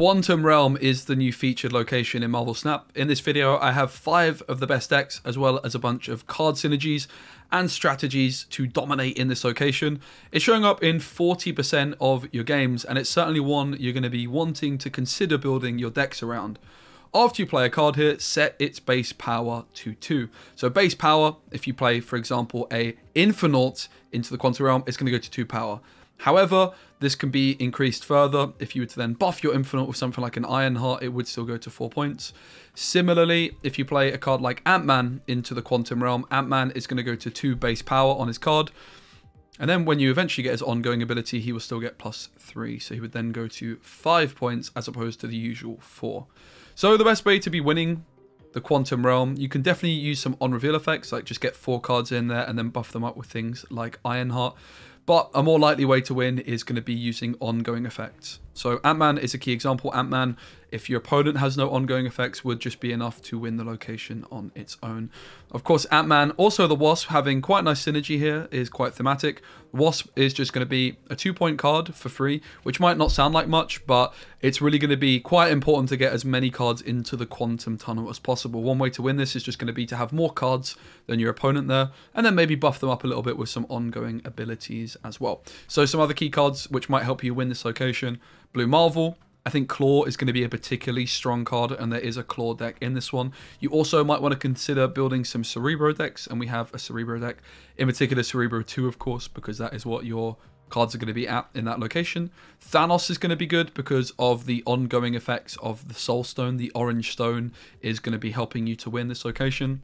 Quantum Realm is the new featured location in Marvel Snap. In this video, I have 5 of the best decks, as well as a bunch of card synergies and strategies to dominate in this location. It's showing up in 40% of your games, and it's certainly one you're going to be wanting to consider building your decks around. After you play a card here, set its base power to 2. So base power, if you play, for example, a Infinite into the Quantum Realm, it's going to go to 2 power. However, this can be increased further. If you were to then buff your Infinite with something like an Ironheart, it would still go to 4 points. Similarly, if you play a card like Ant-Man into the Quantum Realm, Ant-Man is going to go to 2 base power on his card. And then when you eventually get his ongoing ability, he will still get +3. So he would then go to 5 points as opposed to the usual 4. So the best way to be winning the Quantum Realm, you can definitely use some on-reveal effects, like just get 4 cards in there and then buff them up with things like Ironheart. But a more likely way to win is going to be using ongoing effects. So Ant-Man is a key example. Ant-Man, if your opponent has no ongoing effects, would just be enough to win the location on its own. Of course, Ant-Man, also the Wasp, having quite nice synergy here, is quite thematic. Wasp is just going to be a 2-point card for free, which might not sound like much, but it's really going to be quite important to get as many cards into the Quantum Tunnel as possible. One way to win this is just going to be to have more cards than your opponent there, and then maybe buff them up a little bit with some ongoing abilities as well. So some other key cards which might help you win this location: Blue Marvel. I think Claw is going to be a particularly strong card, and there is a Claw deck in this one. You also might want to consider building some Cerebro decks, and we have a Cerebro deck. In particular, Cerebro 2, of course, because that is what your cards are going to be at in that location. Thanos is going to be good because of the ongoing effects of the Soul Stone. The Orange Stone is going to be helping you to win this location.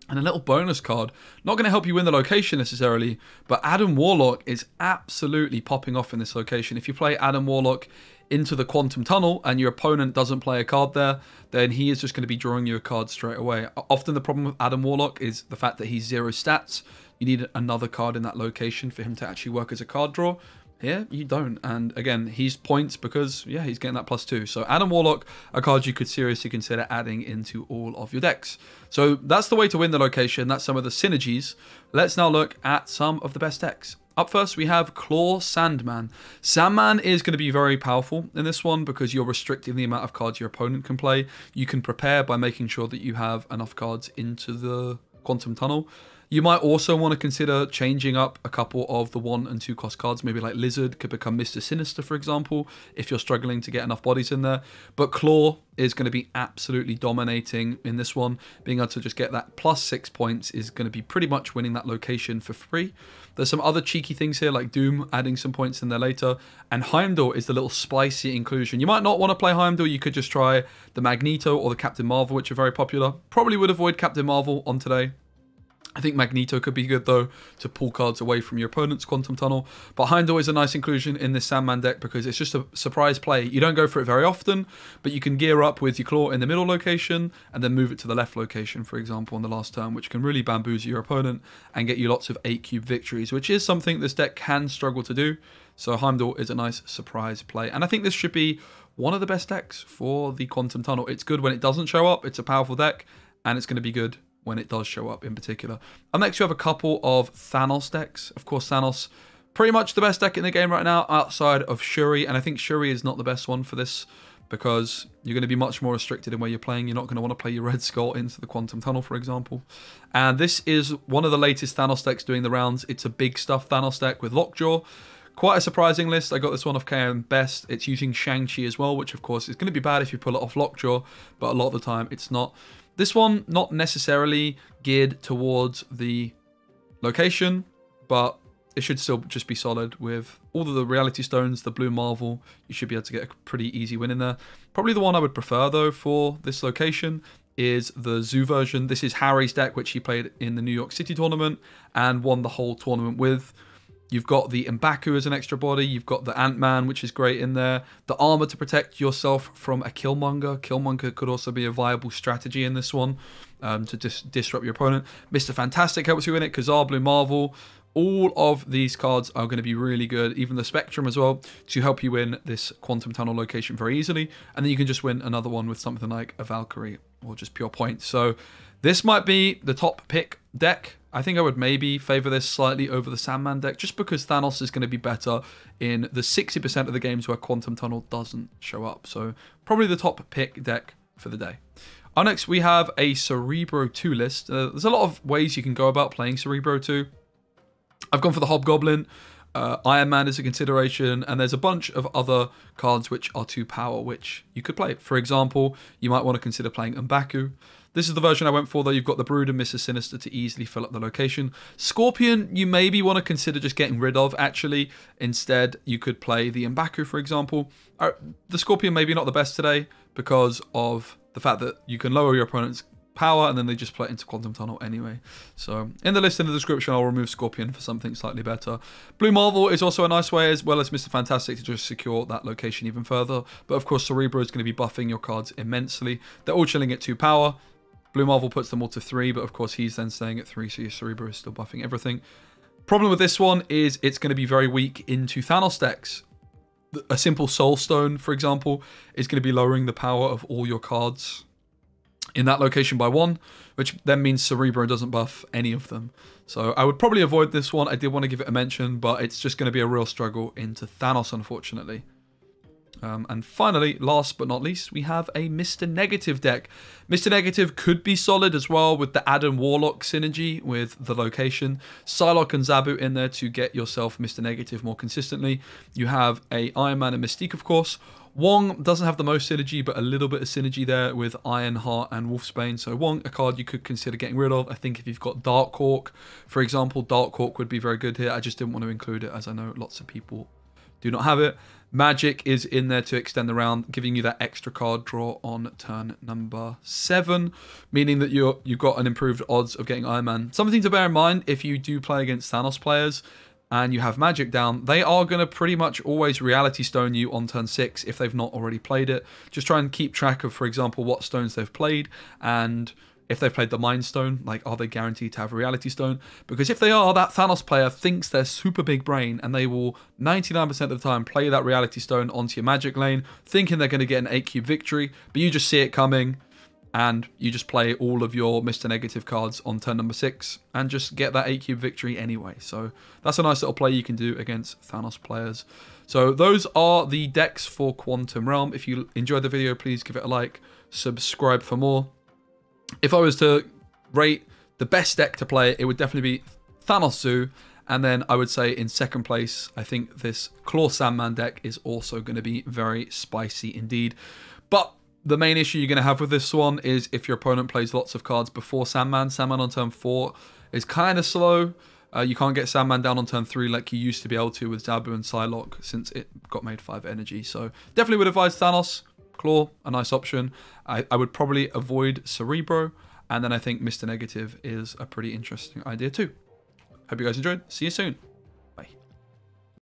And a little bonus card, not going to help you win the location necessarily, but Adam Warlock is absolutely popping off in this location. If you play Adam Warlock into the Quantum Tunnel and your opponent doesn't play a card there, then he is just going to be drawing you a card straight away. Often the problem with Adam Warlock is the fact that he's 0 stats. You need another card in that location for him to actually work as a card draw. Here, you don't. And again, he's points because, yeah, he's getting that +2. So Adam Warlock, a card you could seriously consider adding into all of your decks. So that's the way to win the location. That's some of the synergies. Let's now look at some of the best decks. Up first, we have Claw Sandman. Sandman is going to be very powerful in this one because you're restricting the amount of cards your opponent can play. You can prepare by making sure that you have enough cards into the Quantum Tunnel. You might also want to consider changing up a couple of the 1 and 2 cost cards. Maybe like Lizard could become Mr. Sinister, for example, if you're struggling to get enough bodies in there. But Claw is going to be absolutely dominating in this one. Being able to just get that +6 points is going to be pretty much winning that location for free. There's some other cheeky things here like Doom adding some points in there later. And Heimdall is the little spicy inclusion. You might not want to play Heimdall. You could just try the Magneto or the Captain Marvel, which are very popular. Probably would avoid Captain Marvel on today. I think Magneto could be good, though, to pull cards away from your opponent's Quantum Tunnel. But Heimdall is a nice inclusion in this Sandman deck because it's just a surprise play. You don't go for it very often, but you can gear up with your Claw in the middle location and then move it to the left location, for example, on the last turn, which can really bamboozle your opponent and get you lots of 8-cube victories, which is something this deck can struggle to do. So Heimdall is a nice surprise play. And I think this should be one of the best decks for the Quantum Tunnel. It's good when it doesn't show up. It's a powerful deck, and it's going to be good when it does show up in particular. Up next, you have a couple of Thanos decks. Of course, Thanos, pretty much the best deck in the game right now outside of Shuri. And I think Shuri is not the best one for this because you're going to be much more restricted in where you're playing. You're not going to want to play your Red Skull into the Quantum Tunnel, for example. And this is one of the latest Thanos decks doing the rounds. It's a big stuff Thanos deck with Lockjaw. Quite a surprising list. I got this one off KM Best. It's using Shang-Chi as well, which of course is going to be bad if you pull it off Lockjaw, but a lot of the time it's not. This one, not necessarily geared towards the location, but it should still just be solid with all of the Reality Stones, the Blue Marvel. You should be able to get a pretty easy win in there. Probably the one I would prefer, though, for this location is the Zoo version. This is Harry's deck, which he played in the New York City tournament and won the whole tournament with. You've got the M'Baku as an extra body. You've got the Ant-Man, which is great in there. The armor to protect yourself from a Killmonger. Killmonger could also be a viable strategy in this one to just disrupt your opponent. Mr. Fantastic helps you in it. Kazar, Blue Marvel. All of these cards are going to be really good. Even the Spectrum as well to help you win this Quantum Tunnel location very easily. And then you can just win another one with something like a Valkyrie or just pure points. So this might be the top pick deck, I think I would maybe favor this slightly over the Sandman deck, just because Thanos is going to be better in the 60% of the games where Quantum Tunnel doesn't show up. So probably the top pick deck for the day. Next, we have a Cerebro 2 list. There's a lot of ways you can go about playing Cerebro 2. I've gone for the Hobgoblin. Iron Man is a consideration, and there's a bunch of other cards which are 2 power, which you could play. For example, you might want to consider playing M'Baku. This is the version I went for, though. You've got the Brood and Mr. Sinister to easily fill up the location. Scorpion, you maybe want to consider just getting rid of, actually. Instead, you could play the M'Baku, for example. The Scorpion maybe not the best today because of the fact that you can lower your opponent's power and then they just play it into Quantum Tunnel anyway. So in the list in the description, I'll remove Scorpion for something slightly better. Blue Marvel is also a nice way, as well as Mr. Fantastic, to just secure that location even further. But of course, Cerebro is going to be buffing your cards immensely. They're all chilling at 2 power. Blue Marvel puts them all to 3, but of course he's then staying at 3, so your Cerebro is still buffing everything. Problem with this one is it's going to be very weak into Thanos decks. A simple Soul Stone, for example, is going to be lowering the power of all your cards in that location by 1, which then means Cerebro doesn't buff any of them. So I would probably avoid this one. I did want to give it a mention, but it's just going to be a real struggle into Thanos, unfortunately. And finally, last but not least, we have a Mr. Negative deck. Mr. Negative could be solid as well with the Adam Warlock synergy with the location. Psylocke and Zabu in there to get yourself Mr. Negative more consistently. You have a Iron Man and Mystique, of course. Wong doesn't have the most synergy, but a little bit of synergy there with Ironheart and Wolfsbane. So Wong, a card you could consider getting rid of. I think if you've got Dark Hawk, for example, Dark Hawk would be very good here. I just didn't want to include it as I know lots of people do not have it. Magic is in there to extend the round, giving you that extra card draw on turn number 7, meaning that you've got an improved odds of getting Iron Man. Something to bear in mind if you do play against Thanos players and you have Magic down, they are going to pretty much always Reality Stone you on turn 6 if they've not already played it. Just try and keep track of, for example, what stones they've played, and if they've played the Mind Stone, like, are they guaranteed to have a Reality Stone? Because if they are, that Thanos player thinks they're super big brain, and they will 99% of the time play that Reality Stone onto your Magic lane, thinking they're going to get an 8-cube victory, but you just see it coming, and you just play all of your Mr. Negative cards on turn number 6, and just get that 8-cube victory anyway. So that's a nice little play you can do against Thanos players. So those are the decks for Quantum Realm. If you enjoyed the video, please give it a like, subscribe for more. If I was to rate the best deck to play, it would definitely be Thanos Zoo. And then I would say in second place, I think this Claw Sandman deck is also going to be very spicy indeed. But the main issue you're going to have with this one is if your opponent plays lots of cards before Sandman. Sandman on turn 4 is kind of slow. You can't get Sandman down on turn 3 like you used to be able to with Zabu and Psylocke since it got made 5 energy. So definitely would advise Thanos. Claw, a nice option. I would probably avoid Cerebro, and then I think Mr. Negative is a pretty interesting idea too. Hope you guys enjoyed. See you soon.